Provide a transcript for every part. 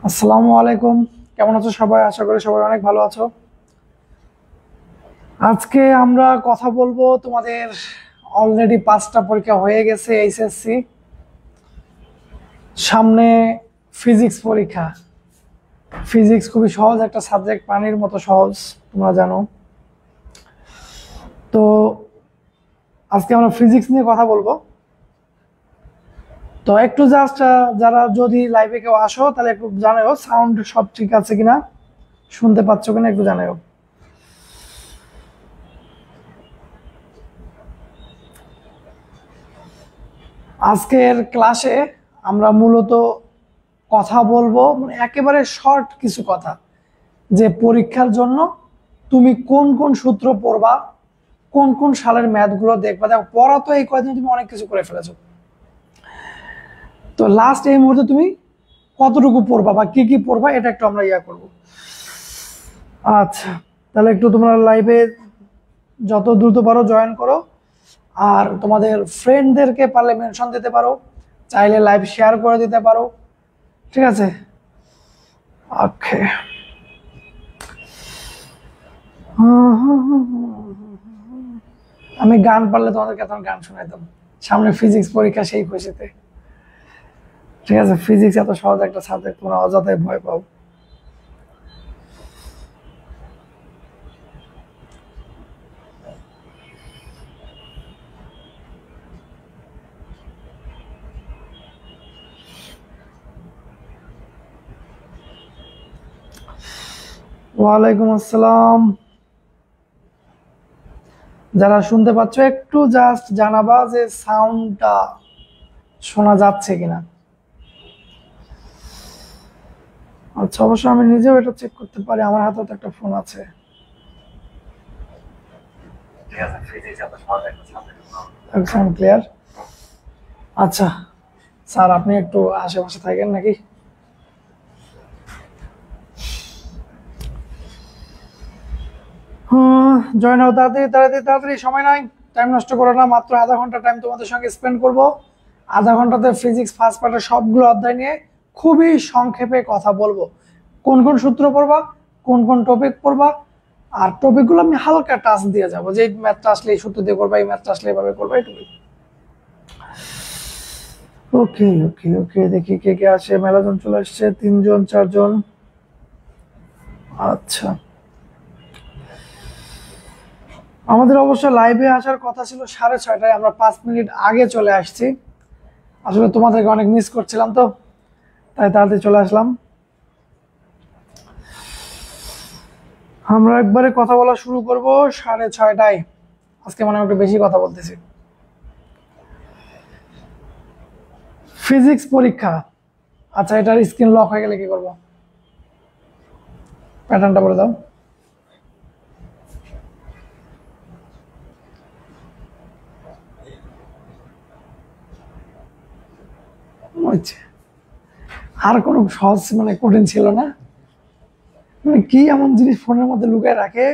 আসসালামু আলাইকুম। কেমন আছো সবাই? আশা করি সবাই অনেক ভালো আছো। আজকে আমরা কথা বলবো, তোমাদের অলরেডি 5টা পরীক্ষা হয়ে গেছে এইচএসসি, সামনে ফিজিক্স পরীক্ষা। ফিজিক্স খুবই সহজ একটা সাবজেক্ট, পানির মতো সহজ, তোমরা জানো। তো আজকে আমরা ফিজিক্স নিয়ে কথা বলবো। তো একটু জাস্ট যারা যদি লাইভে কেউ আসো তাহলে একটু জানাও সাউন্ড সব ঠিক আছে কিনা, শুনতে পাচ্ছ কিনা একটু জানাও। আজকের ক্লাসে আমরা মূলত কথা বলবো, মানে একেবারে শর্ট কিছু কথা, যে পরীক্ষার জন্য তুমি কোন কোন সূত্র পড়বা, কোন কোন সালের ম্যাথগুলো দেখবা। দেখো, পড়া তো এই কয়দিন তুমি অনেক কিছু করে ফেলেছো, তো লাস্ট এই মুহূর্তে তুমি কতটুকু পড়বা বা কি কি পড়বা এটা একটু আমরা করবো। আচ্ছা, তাহলে একটু তোমরা লাইভে যত দ্রুত পারো জয়েন করো, আর তোমাদের ফ্রেন্ডদেরকে পারলে মেনশন দিতে পারো, চাইলে লাইভ শেয়ার করে দিতে পারো, ঠিক আছে? ওকে, আমি গান পারলে তোমাদেরকে এখন গান শোনাইতাম, সামনে ফিজিক্স পরীক্ষা সেই খুশিতে। ঠিক আছে, ফিজিক্স এত সহজ একটা সাবজেক্ট, তোমরা অযথাই ভয় পাও। ওয়ালাইকুম আসসালাম। যারা শুনতে পাচ্ছ একটু জাস্ট জানাবা যে সাউন্ডটা শোনা যাচ্ছে কিনা। আচ্ছা, অবশ্য আমি নিজেও এটা চেক করতে পারি, আমার হাতে তো একটা ফোন আছে। Sound clear? আচ্ছা স্যার, আপনি একটু আশেপাশে থাকেন নাকি? জয়েন হও তাড়াতাড়ি তাড়াতাড়ি তাড়াতাড়ি, সময় নাই, টাইম নষ্ট করো না। মাত্র আধা ঘন্টা টাইম তোমাদের সঙ্গে স্পেন্ড করব। আধা ঘন্টাতে ফিজিক্স ফার্স্ট পার্টের সবগুলো অধ্যায় নিয়ে খুবই সংক্ষেপে কথা বলবো। কোন কোন সূত্র পড়বা, কোন কোন টপিক পড়বা, আর টপিকগুলো আমি হালকা টাচ দিয়ে যাবো, যে ম্যাথটা আসলে এই সূত্র দিয়ে করবা, এই ম্যাথটা আসলে এভাবে করবা, এইটুকুই। ওকে ওকে ওকে, দেখি কে কে আসে। মেলাজন চলে আসছে, 3জন 4জন। আচ্ছা, আমাদের অবশ্য লাইভে আসার কথা ছিল 6:30টায়, আমরা 5 মিনিট আগে চলে আসছি। আসলে তোমাদেরকে অনেক মিস করছিলাম, তো তাই তাড়াতাড়ি চলে আসলাম। আমরা একবারে কথা বলা শুরু করব 6:30টায়। আজকে মানে একটু বেশি কথা বলতেছি। ফিজিক্স পরীক্ষা। আচ্ছা, এটার স্ক্রিন লক হয়ে গেলে কি করব? প্যাটার্নটা বলে দাও। আর কোনো সহজ মানে কঠিন ছিল না, মানে কি এমন জিনিস ফোনের মধ্যে লুকায় রাখে,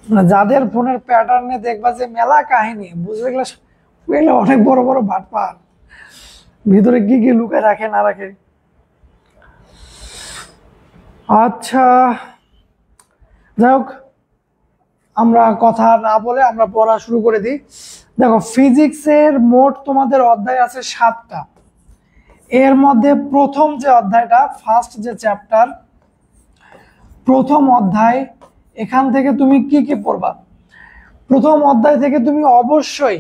মানে যাদের ফোনের প্যাটার্নে দেখবা যে মেলা কাহিনী, বুঝবে এগুলো অনেক বড় বড় ভাটপার, ভিতরে কি কি লুকায় রাখে না রাখে। আচ্ছা, যাই হোক, আমরা কথা না বলে আমরা পড়া শুরু করে দিই। দেখো, ফিজিক্সের মোট তোমাদের অধ্যায় আছে 7টা। এর মধ্যে প্রথম যে অধ্যায়টা, ফার্স্ট যে চ্যাপ্টার, প্রথম অধ্যায়, এখান থেকে তুমি কি কি পড়বা? প্রথম অধ্যায় থেকে তুমি অবশ্যই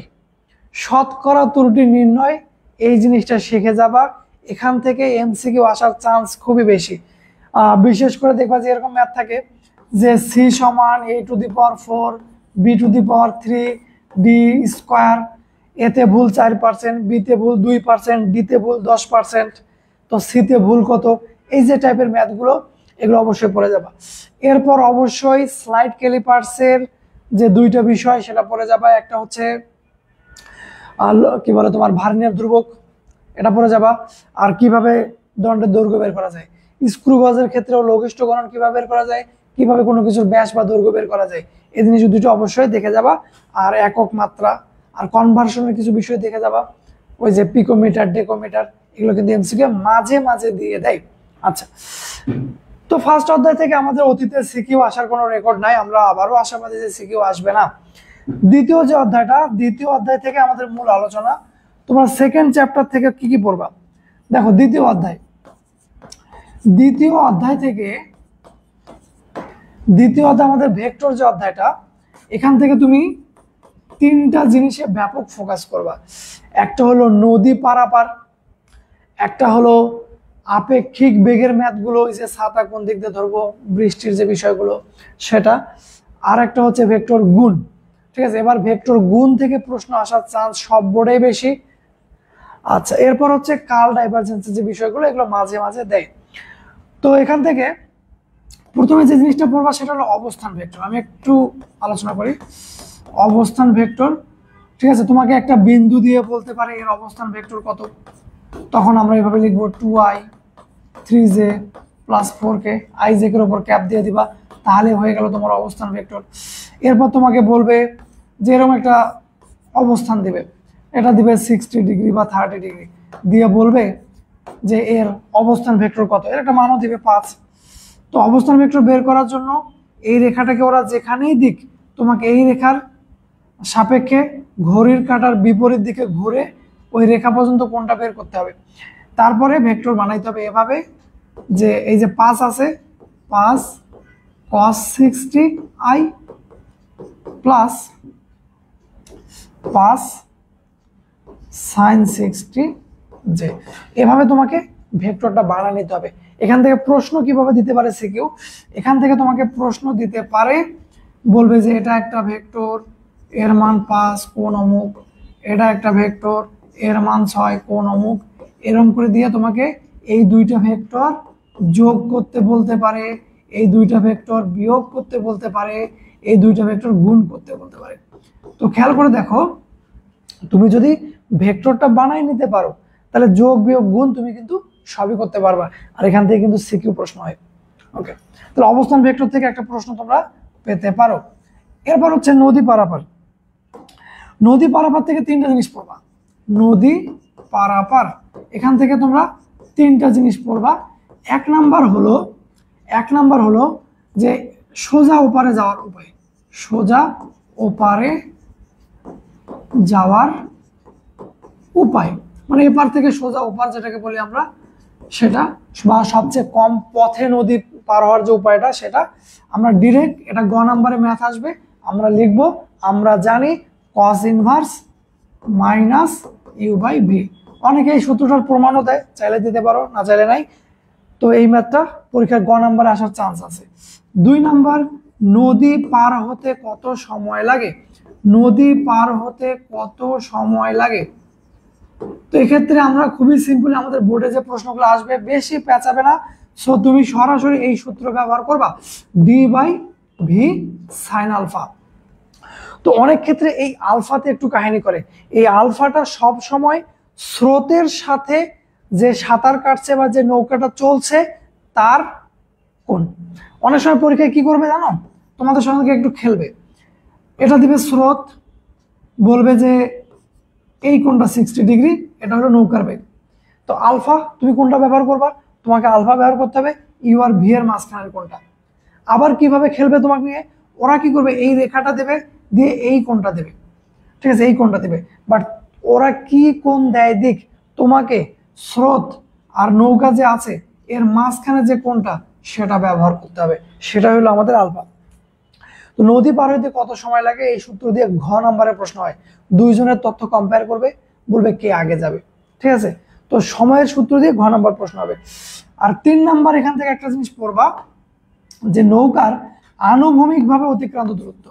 শতকরা ত্রুটি নির্ণয় এই জিনিসটা শিখে যাবা। এখান থেকে এমসিকিউ আসার চান্স খুবই বেশি। বিশেষ করে দেখবা যে এরকম ম্যাথ থাকে যে সি সমান a⁴, b⁴, d স্কোয়ার, এতে ভুল 4%, বিতে ভুল 2%, ডিতে ভুল 10%, তো সিতে ভুল কত, এই যে টাইপের ম্যাথগুলো, এগুলো অবশ্যই পড়ে যাবা। এরপর অবশ্যই স্লাইড ক্যালিপার্সের যে 2টা বিষয় সেটা পড়ে যাবা। একটা হচ্ছে কি বলে তোমার ভার্নিয়ার ধ্রুবক, এটা পড়ে যাবা। আর কিভাবে দণ্ডের দৈর্ঘ্য বের করা যায়, স্ক্রু গজের ক্ষেত্রেও লঘিষ্ঠ গণন কিভাবে বের করা যায়, কিভাবে কোনো কিছুর ব্যাস বা দৈর্ঘ্য বের করা যায়, এই জিনিস দুটো অবশ্যই দেখে যাবা। আর একক মাত্রা আর কনভার্সনের কিছু বিষয় দেখে যাবা। ওই যে পিকোমিটার, ডেকোমিটার, এগুলো কিন্তু এমসিকিউ মাঝে মাঝে দিয়ে দেয়। আচ্ছা, তো ফার্স্ট অধ্যায় থেকে আমাদের অতীতে সিকিউ আসার কোনো রেকর্ড নাই, আমরা আবারও আশাবাদী যে সিকিউ আসবে না। দ্বিতীয় যে অধ্যায়টা, দ্বিতীয় অধ্যায় থেকে আমাদের মূল আলোচনা। তোমরা সেকেন্ড চ্যাপ্টার থেকে কি কি পড়বা? দেখো দ্বিতীয় অধ্যায় থেকে আমাদের ভেক্টর যে অধ্যায়টা, এখান থেকে তুমি তিনটা জিনিসে ব্যাপক ফোকাস করবা। একটা হলো নদী পারাপার, একটা হলো আপেক্ষিক বেগের ম্যাথগুলো, এই যে ছাতা কোন দিক দিয়ে ধরবো, বৃষ্টির যে বিষয়গুলো সেটা, আর একটা হচ্ছে ভেক্টর গুণ। ঠিক আছে, এবার ভেক্টর গুণ থেকে প্রশ্ন আসার চান্স সব বোর্ডে বেশি। আচ্ছা, এরপর হচ্ছে কার্ল ডাইভারজেন্সের যে বিষয়গুলো, এগুলো মাঝে মাঝে দেয়। তো এখান থেকে প্রথমে যে জিনিসটা পড়বা সেটা হলো অবস্থান ভেক্টর। আমি একটু আলোচনা করি অবস্থান ভেক্টর। ঠিক আছে, তোমাকে একটা বিন্দু দিয়ে বলতে পারে এর অবস্থান ভেক্টর কত, তখন আমরা এইভাবে লিখবো 2i 3j plus 4k, ij এর উপর ক্যাপ দিয়ে দিবা, তাহলে হয়ে গেল তোমার অবস্থান ভেক্টর। এরপর তোমাকে বলবে যে এরকম একটা অবস্থান দিবে, এটা দিবে 60 ডিগ্রি বা 30 ডিগ্রি, দিয়ে বলবে যে এর অবস্থান ভেক্টর কত, এর একটা মানও দিবে 5। তো অবস্থান ভেক্টর বের করার জন্য এই রেখাটাকে ওরা যেখানেই দিক, তোমাকে এই রেখার সাপেক্ষে ঘড়ির কাঁটার বিপরীত দিকে ঘুরে ওই রেখা পর্যন্ত কোনটা বের করতে হবে। তারপরে ভেক্টর বানাইতে হবে এভাবে যে এই যে 5 আছে, 5 cos 60i plus 5 sin 60j, এভাবে তোমাকে ভেক্টরটা বানিয়ে নিতে হবে। এখান থেকে প্রশ্ন কিভাবে দিতে পারে সিকিউ, এখান থেকে তোমাকে প্রশ্ন দিতে পারে, বলবে যে এটা একটা ভেক্টর, এর মান 5 কোণ অমুক, এটা একটা ভেক্টর, এর মান 6 কোণ অমুক, এরকম করে দিয়ে তোমাকে এই দুইটা ভেক্টর যোগ করতে বলতে পারে, এই দুইটা ভেক্টর বিয়োগ করতে বলতে পারে, এই দুইটা ভেক্টর গুণ করতে বলতে পারে। তো খেয়াল করে দেখো, তুমি যদি ভেক্টরটা বানাই নিতে পারো তাহলে যোগ বিয়োগ গুণ তুমি কিন্তু সবই করতে পারবা, আর এখান থেকে কিন্তু সিকিউ প্রশ্ন হয়। ওকে, তাহলে অবস্থান ভেক্টর থেকে একটা প্রশ্ন তোমরা পেতে পারো। এরপর হচ্ছে নদী পারাপার। নদী পারাপার থেকে তিনটা জিনিস পড়বা। নদী পারাপার এখান থেকে তোমরা তিনটা জিনিস পড়বা। এক নাম্বার হলো যে সোজা ওপারে যাওয়ার উপায়, সোজা ওপারে যাওয়ার উপায়, মানে এপার থেকে সোজা ওপার যেটাকে বলি আমরা, সেটা বা সবচেয়ে কম পথে নদী পার হওয়ার যে উপায়টা, সেটা আমরা ডিরেক্ট, এটা গ নাম্বারে ম্যাথ আসবে, আমরা লিখব, আমরা জানি cos inverse minus U by V. অনেকে এই সূত্রটার প্রমাণও দেয়, চাইলে দিতে পারো, না চাইলে নাই। তো এই ম্যাথটা পরীক্ষায় গ নাম্বারে আসার চান্স আছে। 2 নাম্বার, নদী পার হতে কত সময় লাগে, নদী পার হতে কত সময় লাগে। তো এক্ষেত্রে আমরা খুবই সিম্পল, আমাদের বোর্ডে যে প্রশ্নগুলো আসবে বেশি পেঁচাবে না, সো তুমি সরাসরি এই সূত্র ব্যবহার করবা, D by V sine alpha. তো অনেক ক্ষেত্রে এই আলফাতে একটু কাহিনী করে, এই আলফাটা সব সময় স্রোতের সাথে যে সাঁতার কাটছে বা যে নৌকাটা চলছে তার কোণ। অনেক সময় পরীক্ষায় কি করবে জানো, তোমাদের সঙ্গে একটু খেলবে, এটা দিবে স্রোত, বলবে যে এই কোণটা 60 ডিগ্রি, এটা হলো নৌকার বেগ। তো আলফা তুমি কোনটা ব্যবহার করবা, তোমাকে আলফা ব্যবহার করতে হবে ইউ আর ভি এর মাঝখানের কোণটা। আবার কিভাবে খেলবে তোমাকে নিয়ে, ওরা কি করবে, এই রেখাটা দেবে, দিয়ে এই কোণটা দেবে, ঠিক আছে, এই কোণটা দেবে, বাট ওরা কি কোণ দেয় দিক, তোমাকে স্রোত আর নৌকা যে আছে এর মাঝখানে যে কোণটা সেটা ব্যবহার করতে হবে, সেটা হলো আমাদের আলফা। তো নদী পার হইতে কত সময় লাগে, এই সূত্র দিয়ে ঘ নাম্বারের প্রশ্ন হয়, দুইজনের তথ্য কম্পেয়ার করবে, বলবে কে আগে যাবে, ঠিক আছে। তো সময়ের সূত্র দিয়ে ঘ নাম্বার প্রশ্ন হবে। আর 3 নাম্বার, এখান থেকে একটা জিনিস পড়বা যে নৌকার আনুভূমিকভাবে অতিক্রান্ত দূরত্ব,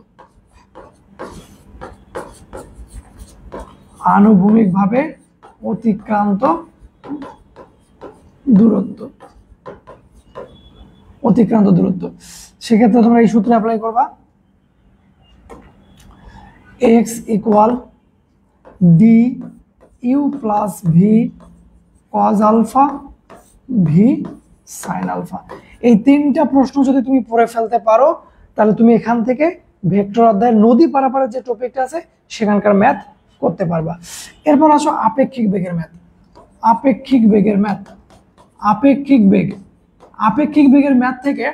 আনুভূমিকভাবে অতিক্রান্ত দূরত্ব, অতিক্রান্ত দূরত্ব। সেক্ষেত্রে তোমরা এই সূত্রে অ্যাপ্লাই করবা, x equal D U plus V cos alpha V sine alpha. এই 3টা প্রশ্ন যদি তুমি পড়ে ফেলতে পারো তাহলে তুমি এখান থেকে ভেক্টর অধ্যায়ের নদী পারাপারের যে টপিকটা আছে সেখানকার ম্যাথ করতে পারবা। এরপর আসো আপেক্ষিক বেগের ম্যাথ। আপেক্ষিক বেগের ম্যাথ, আপেক্ষিক বেগ, আপেক্ষিক বেগের ম্যাথ থেকে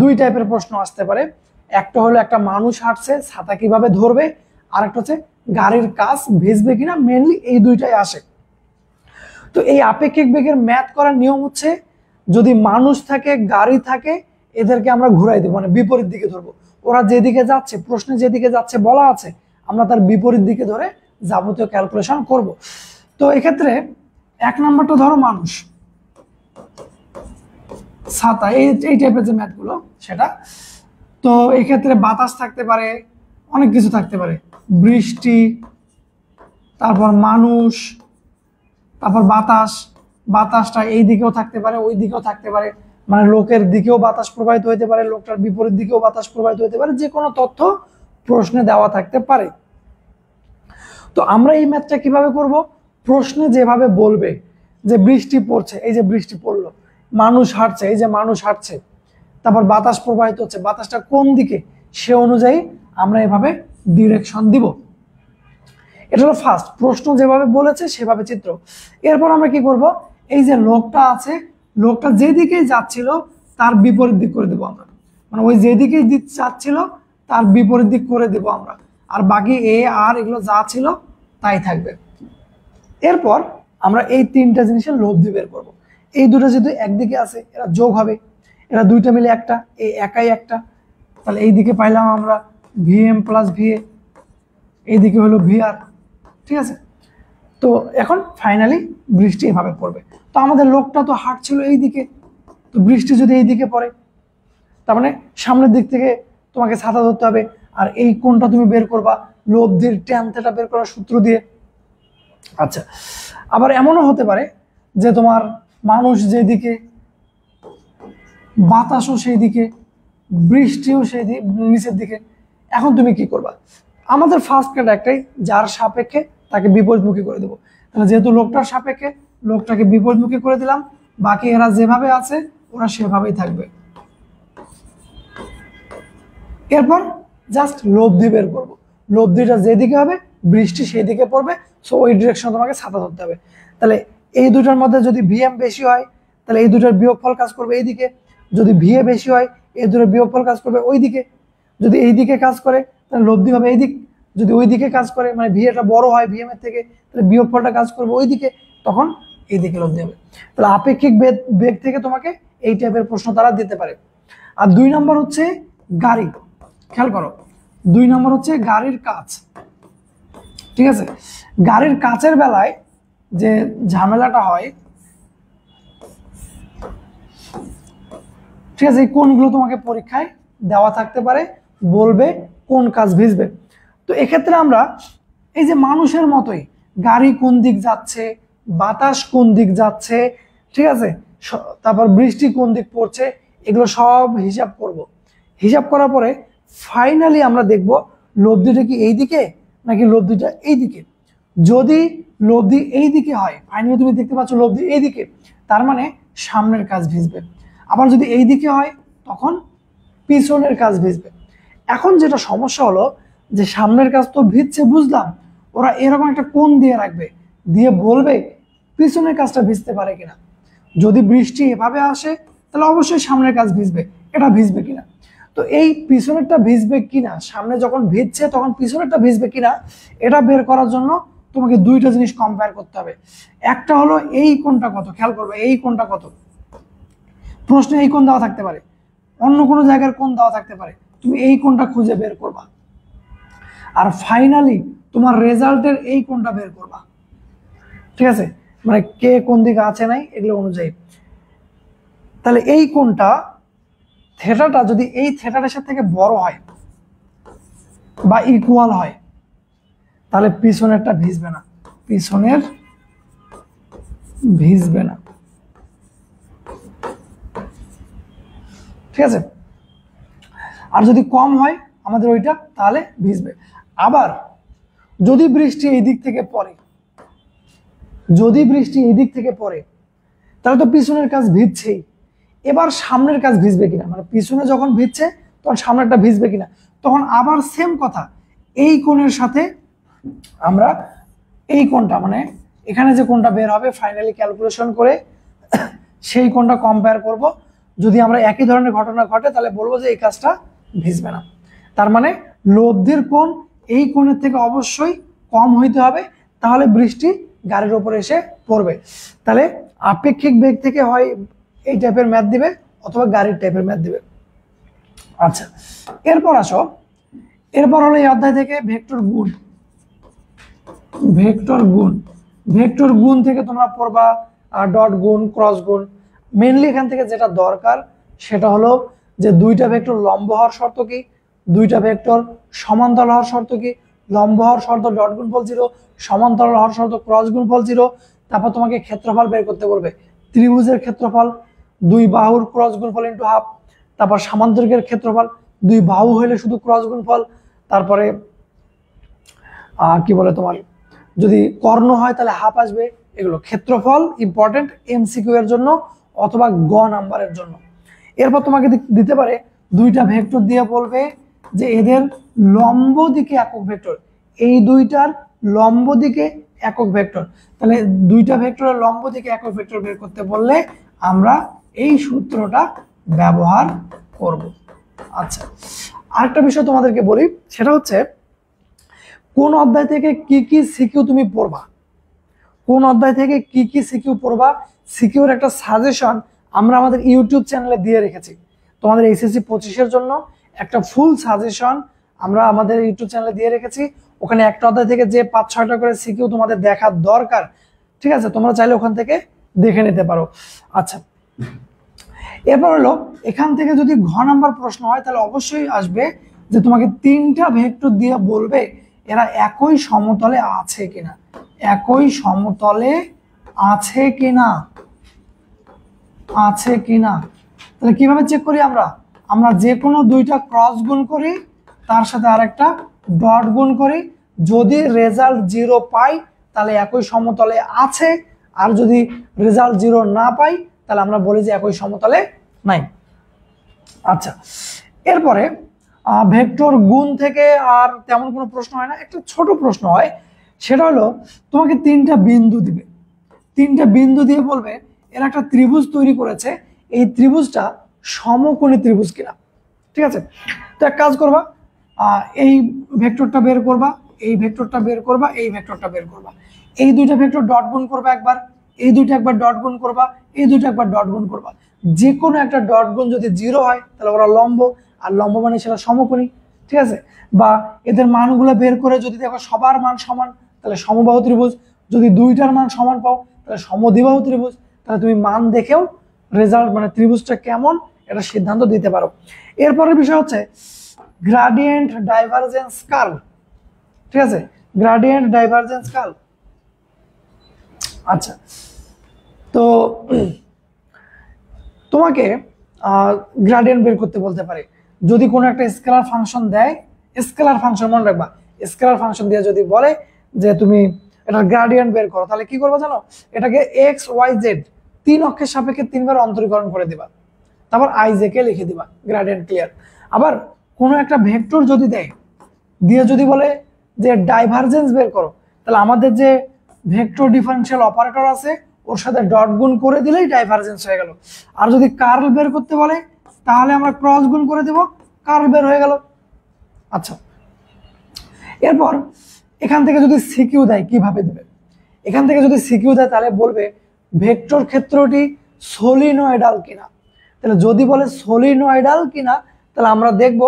দুই টাইপের প্রশ্ন আসতে পারে। একটা হলো একটা মানুষ হাঁটছে, ছাতা কিভাবে ধরবে, আর একটা হচ্ছে গাড়ির কাজ ভিজবে কিনা, মেনলি এই দুইটাই আসে। তো এই আপেক্ষিক বেগের ম্যাথ করার নিয়ম হচ্ছে, যদি মানুষ থাকে গাড়ি থাকে এদেরকে আমরা ঘুরাই দেবো, মানে বিপরীত দিকে ধরবো। ওরা যেদিকে যাচ্ছে, প্রশ্নে যেদিকে যাচ্ছে বলা আছে, আমরা তার বিপরীত দিকে ধরে যাবতীয় ক্যালকুলেশন করব। তো এক্ষেত্রে এক নম্বরটা ধরো মানুষ, ছাতা, এই টাইপের যে ম্যাথগুলো সেটা। তো এক্ষেত্রে বাতাস থাকতে পারে, অনেক কিছু থাকতে পারে, বৃষ্টি, তারপর মানুষ, তারপর বাতাস, বাতাসটা এই দিকেও থাকতে পারে ওই দিকেও থাকতে পারে, মানে লোকের দিকেও বাতাস প্রবাহিত হতে পারে, লোকটার বিপরীত দিকেও বাতাস প্রবাহিত হতে পারে, যে কোনো তথ্য প্রশ্নে দেওয়া থাকতে পারে। তো আমরা এই ম্যাথটা কিভাবে করব, প্রশ্নে যেভাবে বলবে যে বৃষ্টি পড়ছে, এই যে বৃষ্টি পড়লো, মানুষ হাঁটছে, এই যে মানুষ হাঁটছে, তারপর বাতাস প্রবাহিত হচ্ছে, বাতাসটা কোন দিকে, সে অনুযায়ী আমরা এভাবে ডিরেকশন দিব। এটা হলো ফার্স্ট, প্রশ্ন যেভাবে বলেছে সেভাবে চিত্র। এরপর আমরা কি করব, এই যে লোকটা আছে, লোকটা যেদিকেই যাচ্ছিল তার বিপরীত দিক করে দেবো আমরা, মানে ওই যেদিকেই যাচ্ছিল তার বিপরীত দিক করে দেবো আমরা, আর বাকি এ আর এগুলো যা ছিল তাই থাকবে। এরপর আমরা এই তিনটা জিনিসের লব্ধি বের করব। এই দুটো যেহেতু একদিকে আছে এরা যোগ হবে, এরা দুইটা মিলে একটা, এই একাই একটা, তাহলে এই দিকে পাইলাম আমরা ভিএম প্লাস ভিএ, এইদিকে হলো ভিআর, ঠিক আছে। তো এখন ফাইনালি বৃষ্টি এভাবে পড়বে। তো আমাদের লোকটা তো হাঁটছিল এই দিকে, তো বৃষ্টি যদি এই দিকে পড়ে, তার মানে সামনের দিক থেকে তোমাকে ছাতা ধরতে হবে, আর এই কোণটা তুমি বের করবা লব্ধির ট্যান থিটা বের করার সূত্র দিয়ে। আচ্ছা, আবার এমনও হতে পারে যে তোমার মানুষ যেদিকে, বাতাসও সেই দিকে, বৃষ্টিও সেই নিচের দিকে। এখন তুমি কি করবা, আমাদের ফার্স্ট কাট একটাই, যার সাপেক্ষে তাকে বিপরীতমুখী করে দেবো। তাহলে যেহেতু লোকটার সাপেক্ষে লোকটাকে বিপরীতমুখী করে দিলাম, বাকি এরা যেভাবে আছে ওরা সেভাবেই থাকবে। এরপর জাস্ট লব্ধি বের করবো, লব্ধিটা যেদিকে হবে বৃষ্টি সেই দিকে পড়বে, সো ওই ডিরেকশনে তোমাকে ছাতা ধরতে হবে। তাহলে এই দুটার মধ্যে যদি ভিএম বেশি হয় তাহলে এই দুটার বিয়োগফল কাজ করবে এইদিকে, যদি ভিএ বেশি হয় এই দুটার বিয়োগফল কাজ করবে ওই দিকে, যদি এই দিকে কাজ করে তাহলে লব্ধি হবে এই দিক, যদি ওই দিকে কাজ করে মানে ভিএটা বড় হয় ভিএম এর থেকে তাহলে বিয়োগফলটা কাজ করবে ওই দিকে, তখন এই দিকে লব্ধি হবে। তাহলে আপেক্ষিক বেগ থেকে তোমাকে এই টাইপের প্রশ্ন তারা দিতে পারে। আর দুই নম্বর হচ্ছে গাড়ি, খেয়াল করো, দুই নম্বর হচ্ছে গাড়ির কাজ, ঠিক আছে। গাড়ির কাচের বেলায় যে ঝামেলাটা হয়, ঠিক আছে, এই কোনগুলো তোমাকে পরীক্ষায় দেওয়া থাকতে পারে, বলবে কোন কাজ ভিজবে। তো এক্ষেত্রে আমরা এই যে মানুষের মতোই গাড়ি কোন দিক যাচ্ছে, বাতাস কোন দিক যাচ্ছে, ঠিক আছে, তারপর বৃষ্টি কোন দিক পড়ছে, এগুলো সব হিসাব করব। হিসাব করার পরে ফাইনালি আমরা দেখব লব্ধিটা কি এই দিকে নাকি লব্ধিটা এই দিকে। যদি লব্ধি এই দিকে হয়, ফাইনালি তুমি দেখতে পাচ্ছ লব্ধি এই দিকে, তার মানে সামনের কাজ ভিজবে। আবার যদি এই দিকে হয় তখন পিছনের কাজ ভিজবে। এখন যেটা সমস্যা হলো যে সামনের কাজ তো ভিজছে বুঝলাম, ওরা এরকম একটা কোণ দিয়ে রাখবে, দিয়ে বলবে পিছনের কাজটা ভিজতে পারে কিনা। যদি বৃষ্টি এভাবে আসে তাহলে অবশ্যই সামনের কাজ ভিজবে, এটা ভিজবে কিনা। তো এই পিছনেরটা ভিজবে কিনা, সামনে যখন ভিজছে তখন পিছনেরটা ভিজবে কিনা, এটা বের করার জন্য তোমাকে দুইটা জিনিস কম্পেয়ার করতে হবে। একটা হলো এই কোণটা কত, খেয়াল করবে এই কোণটা কত, প্রশ্নে এই কোণ দেওয়া থাকতে পারে, অন্য কোনো জায়গার কোণ দেওয়া থাকতে পারে, তুমি এই কোণটা খুঁজে বের করবা। আর ফাইনালি তোমার রেজাল্টের এই কোণটা বের করবা, ঠিক আছে, মানে কে কোন দিকে আছে নাই এগুলো অনুযায়ী। তাহলে এই কোণটা থেটাটা যদি এই থেটাটার সাথে থেকে বড় হয় বা ইকুয়াল হয় তাহলে পিছনেরটা ভিজবে না, পিছনের ভিজবে না, ঠিক আছে। আর যদি কম হয় আমাদের ওইটা তাহলে ভিজবে। আবার যদি বৃষ্টি এই দিক থেকে পড়ে, যদি বৃষ্টি এই দিক থেকে পড়ে তাহলে তো পিছনের কাজ ভিজছেই, এবার সামনের কাজ ভিজবে কিনা, মানে পিছনে যখন ভিজছে তখন সামনেরটা ভিজবে কিনা, তখন আবার সেম কথা, এই কোণের সাথে আমরা এই কোণটা মানে এখানে যে কোণটা বের হবে ফাইনালি ক্যালকুলেশন করে সেই কোণটা কম্পেয়ার করব। যদি আমরা একই ধরনের ঘটনা ঘটে তাহলে বলবো যে এই কাজটা ভিজবে না। তার মানে লব্ধির কোণ এই কোণের থেকে অবশ্যই কম হইতে হবে, তাহলে বৃষ্টি গাড়ির উপরে এসে পড়বে। তাহলে আপেক্ষিক বেগ থেকে হয় এই টাইপের ম্যাথ দিবে অথবা গাড়ির টাইপের ম্যাথ দিবে। আচ্ছা, এরপর আসো, এরপর হলো এই অধ্যায় থেকে ভেক্টর গুণ। ভেক্টর গুণ, ভেক্টর গুণ থেকে তোমরা পড়বা ডট গুণ, ক্রস গুণ। মেনলি এখান থেকে যেটা দরকার সেটা হলো যে দুইটা ভেক্টর লম্ব হওয়ার শর্ত কি, দুইটা ভেক্টর সমান্তরাল হওয়ার শর্ত কি। লম্ব হওয়ার শর্ত ডট গুণফল 0, সমান্তরাল হওয়ার শর্ত ক্রস গুণফল 0। তারপর তোমাকে ক্ষেত্রফল বের করতে বলবে, ত্রিভুজের ক্ষেত্রফল দুই বাহুর ক্রস গুণফল ইন্টু হাফ। তারপর সামান্তরিকের ক্ষেত্রফল দুই বাহু হইলে শুধু ক্রস গুণফল। তারপরে কি বলে তোমার যদি কর্ণ হয় তাহলে হাফ আসবে। এগুলো ক্ষেত্রফল ইম্পর্টেন্ট এমসিকিউ এর জন্য অথবা গ নাম্বারের জন্য। এরপর তোমাকে দিতে পারে দুইটা ভেক্টর দিয়ে বলবে যে এদের লম্ব দিকে একক ভেক্টর, এই দুইটার লম্ব দিকে একক ভেক্টর। তাহলে দুইটা ভেক্টরের লম্ব দিকে একক ভেক্টর বের করতে বললে আমরা এই সূত্রটা ব্যবহার করব। আচ্ছা, আরেকটা বিষয় তোমাদেরকে বলি, সেটা হচ্ছে কোন অধ্যায় থেকে কি কি সিকিউ তুমি পড়বা, কোন অধ্যায় থেকে কি কি সিকিউ পড়বা, সিকিউর একটা সাজেশন আমরা আমাদের ইউটিউব চ্যানেলে দিয়ে রেখেছি। তোমাদের এইচএসসি 25-এর জন্য একটা ফুল সাজেশন আমরা আমাদের ইউটিউব চ্যানেলে দিয়ে রেখেছি। ওখানে একটা অধ্যায় থেকে যে 5-6টা করে সিকিউ তোমাদের দেখার দরকার, ঠিক আছে, তোমরা চাইলে ওখান থেকে দেখে নিতে পারো। আচ্ছা, এরপর হলো এখান থেকে যদি ঘ নাম্বার প্রশ্ন হয় তাহলে অবশ্যই আসবে যে তোমাকে তিনটা ভেক্টর দিয়ে বলবে এরা একই সমতলে আছে কিনা, একই সমতলে আছে কিনা, আছে কিনা। তাহলে কিভাবে চেক করি আমরা, আমরা যে কোনো দুইটা ক্রস গুণ করি, তার সাথে আরেকটা ডট গুণ করি। যদি রেজাল্ট 0 পাই তাহলে একই সমতলে আছে, আর যদি রেজাল্ট 0 না পাই তাহলে আমরা বলি যে একই সমতলে নাই। আচ্ছা, এরপরে ভেক্টর গুণ থেকে আর তেমন কোনো প্রশ্ন হয় না, একটা ছোট প্রশ্ন হয়, সেটা হলো তোমাকে তিনটা বিন্দু দিবে, তিনটা বিন্দু দিয়ে বলবে এর একটা ত্রিভুজ তৈরি করেছে, এই ত্রিভুজটা সমকোণী ত্রিভুজ কিনা। ঠিক আছে, তো এক কাজ করবা, এই ভেক্টরটা বের করবা, এই ভেক্টরটা বের করবা, এই ভেক্টরটা বের করবা, এই দুইটা ভেক্টর ডট গুণ করবা একবার, এই দুইটা একবার ডট গুণ করবা, এই দুইটা একবার ডট গুণ করবা। যে কোনো একটা ডট গুণ যদি 0 হয় তাহলে ওরা লম্ব, আর লম্ব মানে সেটা সমকোণী। ঠিক আছে, বা এদের মানগুলো বের করে যদি দেখো সবার মান সমান তাহলে সমবাহু ত্রিভুজ, যদি দুইটার মান সমান পাও তাহলে সমদ্বিবাহু ত্রিভুজ। তাহলে তুমি মান দেখেও রেজাল্ট মানে ত্রিভুজটা কেমন এটা সিদ্ধান্ত দিতে পারো। এরপরের বিষয় হচ্ছে গ্রাডিয়েন্ট ডাইভারজেন্স কার্ভ। ঠিক আছে, গ্রাডিয়েন্ট ডাইভারজেন্স কার্ভ। আচ্ছা, তো তোমাকে গ্রাডিয়েন্ট বের করতে বলতে পারে যদি কোনো একটা স্কেলার ফাংশন দেয়, স্কেলার ফাংশন মনে রাখবা, স্কেলার ফাংশন দিয়ে যদি বলে যে তুমি এটা গ্রাডিয়েন্ট বের করো, তাহলে কি করবে জানো, এটাকে এক্স ওয়াই জেড 3 অক্ষের সাপেক্ষে 3বার অন্তরীকরণ করে দিবা, তারপর আই জে কে লিখে দিবা, গ্রাডিয়েন্ট ক্লিয়ার। আবার কোনো একটা ভেক্টর যদি দেয়, দিয়ে যদি বলে যে ডাইভারজেন্স বের করো, তাহলে আমাদের যে ভেক্টর ডিফারেনশিয়াল অপারেটর আছে ওর সাথে ডট গুণ করে দিলেই ডাইভারজেন্স হয়ে গেল। আর যদি কার্ল বের করতে বলে তাহলে আমরা ক্রস গুণ করে দেব, কার্ল বের হয়ে গেল। আচ্ছা, এরপর এখান থেকে যদি সিকিউ দেয় কিভাবে দেবে, এখান থেকে যদি সিকিউ দেয় তাহলে বলবে ভেক্টর ক্ষেত্রটি সলিনয়েডাল কিনা। তাহলে যদি বলে সলিনয়েডাল কিনা তাহলে আমরা দেখব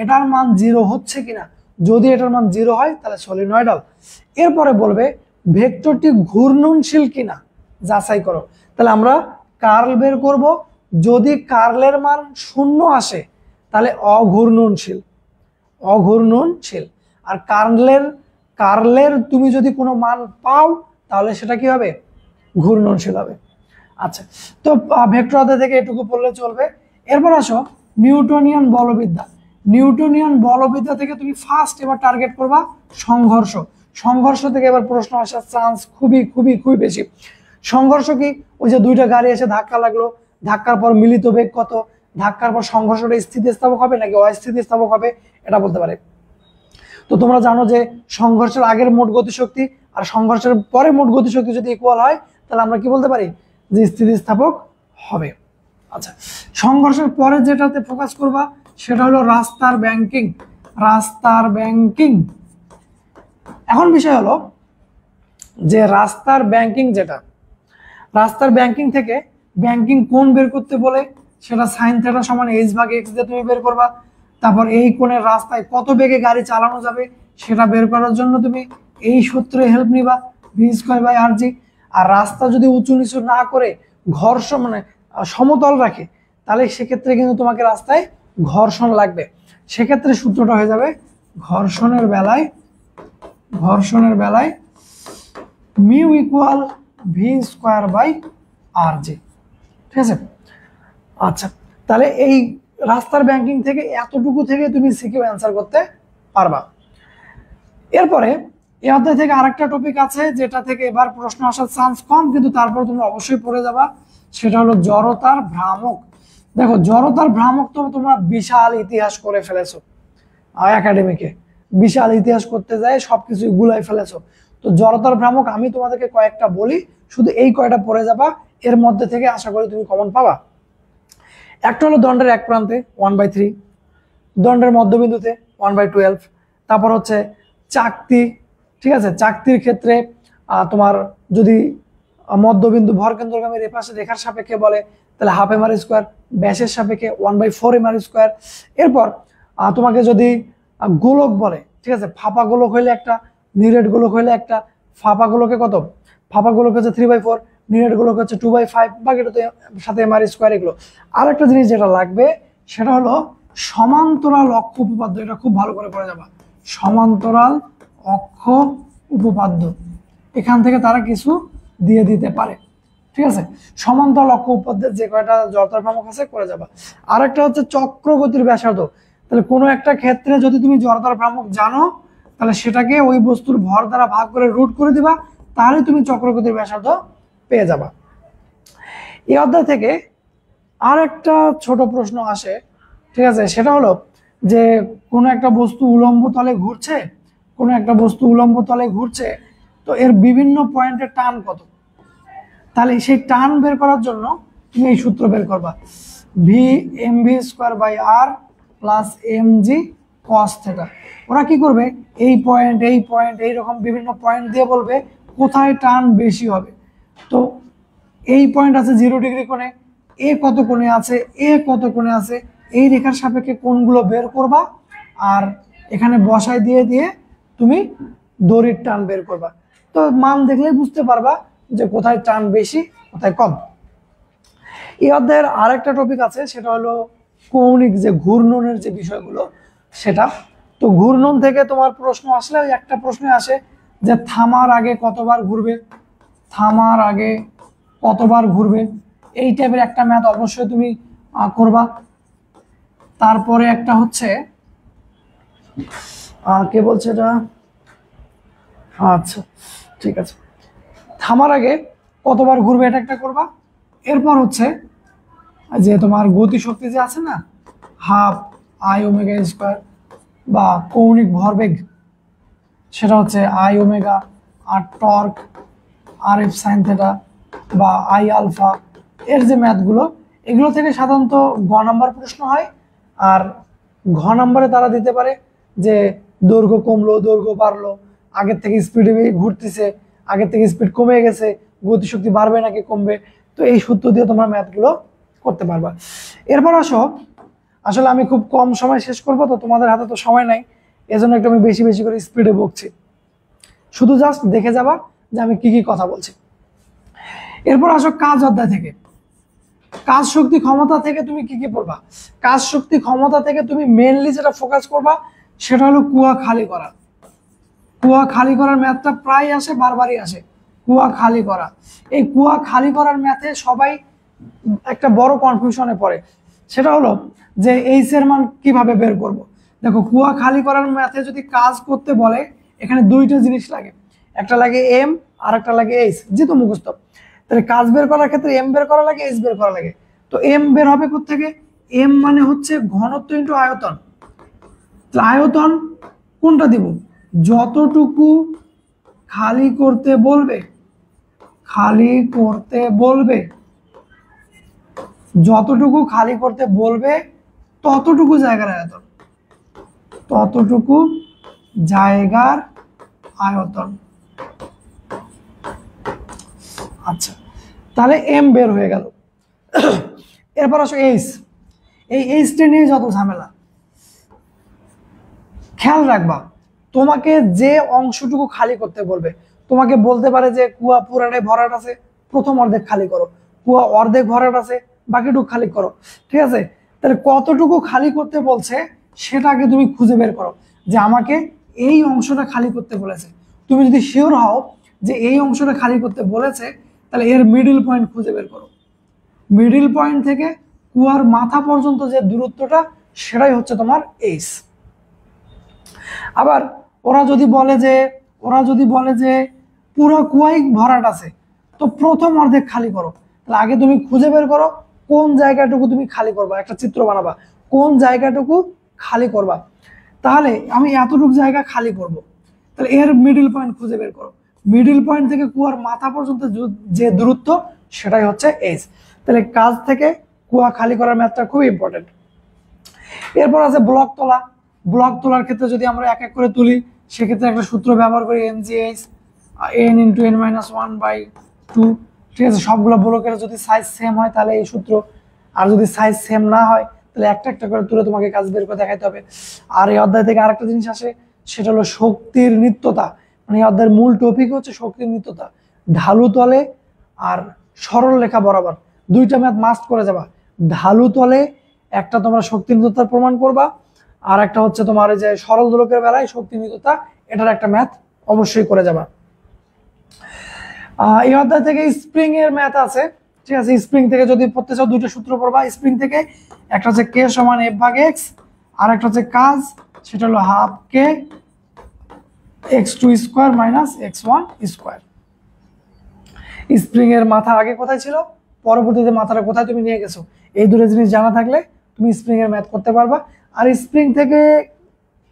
এটার মান 0 হচ্ছে কিনা, যদি এটার মান 0 হয় তাহলে সলিনয়েডাল। এরপরে বলবে ভেক্টরটি ঘূর্ণনশীল কিনা যাচাই করো, তাহলে আমরা কার্ল বের করব, যদি কার্লের মান 0 আসে তাহলে অঘূর্ণনশীল, অঘূর্ণনশীল। আর কার্লের তুমি যদি কোনো মান পাও তাহলে সেটা কি হবে, ঘূর্ণনশীল হবে। আচ্ছা, তো ভেক্টর অধ্যায় থেকে এটুকু পড়লে চলবে। এরপর আসো নিউটনিয়ান বলবিদ্যা। নিউটনিয়ান বলবিদ্যা থেকে তুমি ফার্স্ট এবার টার্গেট করবা সংঘর্ষ। সংঘর্ষ থেকে এবার প্রশ্ন আসার চান্স খুবই খুবই খুবই বেশি। সংঘর্ষ কি, ওই যে দুইটা গাড়ি এসে ধাক্কা লাগলো, ধাক্কার পর মিলিত বেগ কত, ধাক্কার পর সংঘর্ষটা স্থিতিস্থাপক হবে নাকি অস্থিতিস্থাপক হবে, এটা বলতে পারে। তো তোমরা জানো যে সংঘর্ষের আগের মোট গতিশক্তি আর সংঘর্ষের পরে মোট গতিশক্তি যদি ইকুয়াল হয় তাহলে আমরা কি বলতে পারি যে স্থিতিস্থাপক হবে। আচ্ছা, সংঘর্ষের পরে যেটাতে ফোকাস করবা সেটা হলো রাস্তার ব্যাংকিং। রাস্তার ব্যাংকিং, এখন বিষয় হলো যে রাস্তার ব্যাংকিং যেটা, রাস্তার ব্যাংকিং থেকে ব্যাংকিং কোণ বের করতে বলে সেটা সাইন থিটা সমান এইচ ভাগ এক্স দিয়ে তুমি বের করবা। তারপর এই কোণের রাস্তায় কত বেগে গাড়ি চালানো যাবে সেটা বের করার জন্য তুমি এই সূত্রে হেল্প নিবা, ভি স্কয়ার বাই আর জি। আর রাস্তা যদি উঁচু নিচু না করে ঘর্ষণ মানে সমতল রাখে তাহলে সেক্ষেত্রে কিন্তু তোমাকে রাস্তায় ঘর্ষণ লাগবে। সেক্ষেত্রে সূত্রটা হয়ে যাবে ঘর্ষণের বেলায় mu equal v square by r g. ঠিক আছে, আচ্ছা তাহলে এই রাস্তার ব্যাংকিং থেকে এতটুকু থেকে তুমি সিকিউ অ্যান্সার করতে পারবা। এরপরে এই অধ্যায় থেকে আরেকটা টপিক আছে যেটা থেকে এবার প্রশ্ন আসার চান্স কম, কিন্তু তারপর তুমি অবশ্যই পড়ে যাবা, সেটা হলো জড়তার ভ্রামক। দেখো জড়তার ভ্রামক তো তোমরা বিশাল ইতিহাস করে ফেলেছো একাডেমিকে, বিশাল ইতিহাস করতে যায় সবকিছু গুলাই ফেলেছো। তো জড়তার ভ্রামক আমি তোমাদেরকে কয়েকটা বলি, শুধু এই কয়টা পড়ে যাবা, এর মধ্যে থেকে আশা করি তুমি কমন পাবা। একটা হলো দণ্ডের এক প্রান্তে 1/3, দণ্ডের মধ্যবিন্দুতে 1/12, তারপর হচ্ছে চাকতি। ঠিক আছে, চাকতির ক্ষেত্রে তোমার যদি মধ্যবিন্দু ভরকেন্দ্রগামী রেখার সাপেক্ষে বলে তাহলে হাফ এম আর স্কোয়ার, ব্যাসের সাপেক্ষে 1/4 এম আর স্কোয়ার। এরপর তোমাকে যদি গোলক বলে, ঠিক আছে, ফাঁপা গোলক হইলে একটা, নিরেট গোলক হইলে একটা। ফাঁপা গোলকে কত? ফাঁপা গোলক হচ্ছে 3/4, নিরেট গোলক হচ্ছে 2/5, বাকিটাতে সাথে এম আর স্কোয়ার। এগুলো আর একটা জিনিস যেটা লাগবে সেটা হলো সমান্তরাল অক্ষ উপপাদ্য। এটা খুব ভালো করে পড়ে যাবা, সমান্তরাল অক্ষ উপপাদ্য। এখান থেকে তারা কিছু দিয়ে দিতে পারে। ঠিক আছে, সমান্তরাল অক্ষ উপপাদ্যের যে কয়টা জড়তার ভ্রামক আছে করে যাবা। আর একটা হচ্ছে চক্রগতির ব্যাসার্ধ। তাহলে কোনো একটা ক্ষেত্রে যদি তুমি জড়তার ভ্রামক জানো তাহলে সেটাকে ওই বস্তুর ভর দ্বারা ভাগ করে রুট করে দিবা, তাহলে তুমি চক্রগতির ব্যাসার্ধ পেয়ে যাবা। এই অধ্যায় থেকে আর একটা ছোট প্রশ্ন আসে, ঠিক আছে, সেটা হলো যে কোনো একটা বস্তু উলম্ব তলে ঘুরছে, কোনো একটা বস্তু উলম্ব তলে ঘুরছে, তো এর বিভিন্ন পয়েন্টের টান কত? তাহলে সেই টান বের করার জন্য তুমি এই সূত্র বের করবা, V M V square by R plus M G cos theta. ওরা কি করবে, এই পয়েন্ট এইরকম বিভিন্ন পয়েন্ট দিয়ে বলবে কোথায় টান বেশি হবে। তো এই পয়েন্ট আছে 0 ডিগ্রি কোণে, এ কত কোণে আছে, এ কত কোণে আছে, এই রেখার সাপেক্ষে কোণগুলো বের করবা আর এখানে বসায় দিয়ে দিয়ে তুমি দড়ির টান বের করবা। তো মান দেখলেই বুঝতে পারবা যে কোথায় টান বেশি কোথায় কম। এই অধ্যায়ের আরেকটা টপিক আছে, সেটা হলো কৌণিক যে ঘূর্ণনের যে বিষয়গুলো সেটা। তো ঘূর্ণন থেকে তোমার প্রশ্ন আসলে ওই একটা প্রশ্ন আসে যে থামার আগে কতবার ঘুরবে, থামার আগে কতবার ঘুরবে, এই টাইপের একটা ম্যাথ অবশ্যই তুমি করবা। তারপরে একটা হচ্ছে কে বলছে এটা, আচ্ছা ঠিক আছে, থামার আগে কতবার ঘুরবে এটা একটা করবা। এরপর হচ্ছে যে তোমার গতিশক্তি যে আছে না, হাফ আই ওমেগা স্কোয়ার, বা কৌণিক ভরবেগ সেটা হচ্ছে আই ওমেগা, আর torque R F sine theta বা আই আলফা, এর যে ম্যাথগুলো এগুলো থেকে সাধারণত গ নাম্বার প্রশ্ন হয়। আর ঘ নাম্বারে তারা দিতে পারে যে দৈর্ঘ্য কমলো, দৈর্ঘ্য বাড়লো, আগের থেকে স্পিডে ঘুরতেছে, আগের থেকে স্পিড কমে গেছে, গতিশক্তি বাড়বে নাকি কমবে। তো এই সূত্র দিয়ে তোমরা ম্যাথগুলো করতে পারবা। এরপর আসো, আসলে আমি খুব কম সময় শেষ করবো, তো তোমাদের হাতে তো সময় নাই, এজন্য একটু আমি বেশি বেশি করে স্পিডে বকছি, শুধু জাস্ট দেখে যাবা যে আমি কি কি কথা বলছি। এরপর আসো কাজ অধ্যায় থেকে, কাজ শক্তি ক্ষমতা থেকে তুমি কি কি পড়বা। কাজ শক্তি ক্ষমতা থেকে তুমি মেনলি যেটা ফোকাস করবা সেটা হলো কুয়া খালি করা। কুয়া খালি করার ম্যাথটা প্রায় আসে, বারবারই আসে, কুয়া খালি করা। এই কুয়া খালি করার ম্যাথে সবাই একটা বড় কনফিউশনে পড়ে, সেটা হলো যে এইচ এর মান কিভাবে বের করব। দেখো কুয়া খালি করার ম্যাথে যদি কাজ করতে বলে এখানে দুইটা জিনিস লাগে, একটা লাগে এম আর একটা লাগে এইচ, যেহেতু মুখস্থ। তাহলে কাজ বের করার ক্ষেত্রে এম বের করা লাগে, এইচ বের করা লাগে। তো এম বের হবে কোত্থেকে, এম মানে হচ্ছে ঘনত্ব ইন্টু আয়তন। আয়তন কোনটা দিব, যতটুকু খালি করতে বলবে, খালি করতে বলবে, যতটুকু খালি করতে বলবে ততটুকু জায়গার আয়তন, ততটুকু জায়গার আয়তন। আচ্ছা, তাহলে এম বের হয়ে গেল। এরপর আসো এইচ। এই এইচটা নিয়ে যত ঝামেলা। খেয়াল রাখবা, তোমাকে যে অংশটুকু খালি করতে বলবে, তোমাকে বলতে পারে যে কুয়া পুরাটাই ভরাট আছে, প্রথম অর্ধেক খালি করো, কুয়া অর্ধেক ভরাট আছে, বাকিটুকু খালি করো। ঠিক আছে, তাহলে কতটুকু খালি করতে বলছে সেটাকে তুমি খুঁজে বের করো, যে আমাকে এই অংশটা খালি করতে বলেছে। তুমি যদি শিওর হও যে এই অংশটা খালি করতে বলেছে, তাহলে এর মিডল পয়েন্ট খুঁজে বের করো। মিডল পয়েন্ট থেকে কুয়ার মাথা পর্যন্ত যে দূরত্বটা, সেটাই হচ্ছে তোমার এইচ। আবার ওরা যদি বলে যে পুরো কুয়াই ভরাট আছে, তো প্রথম অর্ধেক খালি করো। তাহলে আগে তুমি খুঁজে বের করো কোন জায়গাটুকু তুমি খালি করবা, একটা চিত্র বানাবা কোন জায়গাটুকু খালি করবা। তাহলে আমি এতটুকু জায়গা খালি করব, তাহলে এর মিডল পয়েন্ট খুঁজে বের করো। মিডল পয়েন্ট থেকে কুয়ার মাথা পর্যন্ত যে দূরত্ব, সেটাই হচ্ছে এইচ। তাহলে কাজ থেকে কুয়া খালি করার ম্যাথটা খুব ইম্পর্টেন্ট। এরপর আছে ব্লক তোলা। ব্লক তোলার ক্ষেত্রে যদি আমরা এক এক করে তুলি, সেক্ষেত্রে একটা সূত্র ব্যবহার করি, MGH n into n minus 1/2। ঠিক আছে, সবগুলো ব্লকের যদি সাইজ সেম হয় তাহলে এই সূত্র, আর যদি সাইজ সেম না হয় তাহলে একটা একটা করে তুলে তোমাকে কাজ বের করে দেখাইতে হবে। আর এই অধ্যায় থেকে আরেকটা জিনিস আসে, সেটা হলো শক্তির নিত্যতা। মানে এই অধ্যায়ের মূল টপিক হচ্ছে শক্তির নিত্যতা। ঢালু তলে আর সরল রেখা বরাবর দুইটা ম্যাথ মাস্ট করে যাবা। ঢালু তলে একটা তোমরা শক্তির নিত্যতার প্রমাণ করবা, আর একটা হচ্ছে তোমার এই যে সরল দোলকের বেলায় শক্তির নিত্যতা, এটার একটা ম্যাথ অবশ্যই করে যাবা। এই অধ্যায় থেকে স্প্রিং এর ম্যাথ আছে। ঠিক আছে, স্প্রিং থেকে যদি পড়তে চাও দুটো সূত্র পড়বা স্প্রিং থেকে। একটা হচ্ছে কে সমান এফ ভাগ এক্স, আর একটা হচ্ছে কাজ, সেটা হলো হাফ কে x2 square minus x1 square. Spring এর মাথা আগে কোথায় ছিল, পরবর্তীতে মাথাটা কোথায় তুমি নিয়ে গেছো, এই দুটো জিনিস জানা থাকলে তুমি স্প্রিং এর ম্যাথ করতে পারবা। আর স্প্রিং থেকে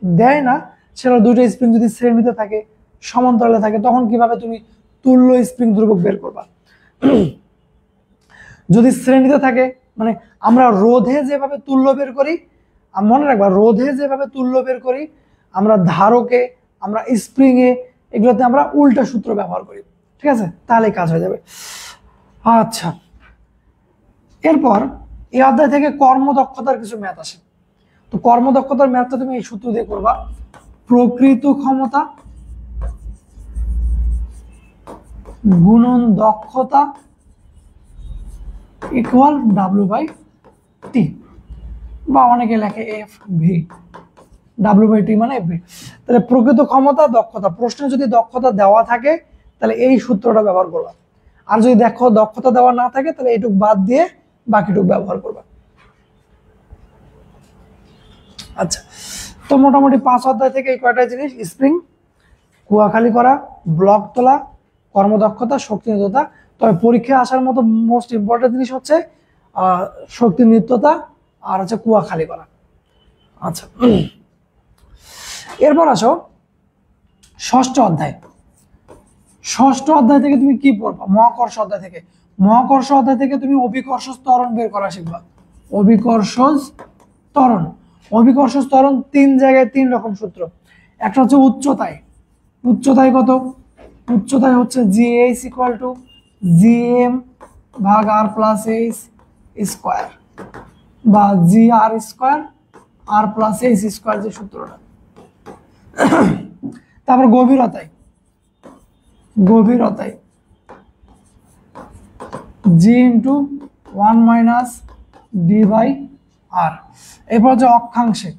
দেয় না, সেটা দুটো স্প্রিং যদি শ্রেণীতে থাকে, সমান্তরালে থাকে, তখন কিভাবে তুমি তুল্য স্প্রিং ধ্রুবক বের করবা। যদি শ্রেণীতে থাকে, মানে আমরা রোধে যেভাবে তুল্য বের করি, মনে রাখবা রোধে যেভাবে তুল্য বের করি, আমরা ধারকে, আমরা স্প্রিং এ, এগুলোতে আমরা উল্টা সূত্র ব্যবহার করি। ঠিক আছে, তাহলে কাজ হয়ে যাবে। আচ্ছা, এরপর এই অধ্যায় থেকে কর্মদক্ষতার কিছু ম্যাথ আসে। তো কর্মদক্ষতার ম্যাথটা তুমি এই সূত্র দিয়ে করবা, প্রকৃত ক্ষমতা গুণন দক্ষতা ইকুয়াল W/T, বা অনেকে লেখে FV, W/T মানে FV। তাহলে প্রকৃত ক্ষমতা দক্ষতা, প্রশ্নে যদি দক্ষতা দেওয়া থাকে তাহলে এই সূত্রটা ব্যবহার করবা, আর যদি দেখো দক্ষতা দেওয়া না থাকে তাহলে এইটুকু বাদ দিয়ে বাকিটুকু ব্যবহার করবা। আচ্ছা, তো মোটামুটি 5 অধ্যায় থেকে এই কয়টা জিনিস, স্প্রিং, কুয়া খালি করা, ব্লক তোলা, কর্মদক্ষতা, শক্তি নিত্যতা। তবে পরীক্ষায় আসার মতো মোস্ট ইম্পর্টেন্ট জিনিস হচ্ছে শক্তির নিত্যতা আর হচ্ছে কুয়া খালি করা। আচ্ছা, এরপর আসো ষষ্ঠ অধ্যায়। ষষ্ঠ অধ্যায় থেকে তুমি কি পড়বা, মহাকর্ষ অধ্যায় থেকে। মহাকর্ষ অধ্যায় থেকে তুমি অভিকর্ষজ ত্বরণ বের করা শিখবা। অভিকর্ষজ ত্বরণ, অভিকর্ষজ ত্বরণ 3 জায়গায় 3 রকম সূত্র। একটা হচ্ছে উচ্চতায়, উচ্চতায় কত, উচ্চতায় হচ্ছে GH ইকুয়াল টু GM ভাগ R প্লাস H স্কোয়ার, বা GR square R plus H square, যে সূত্রটা। তারপর গভীরতায়, গভীরতায় G ইন্টু 1 মাইনাস D/R। এরপর হচ্ছে অক্ষাংশে,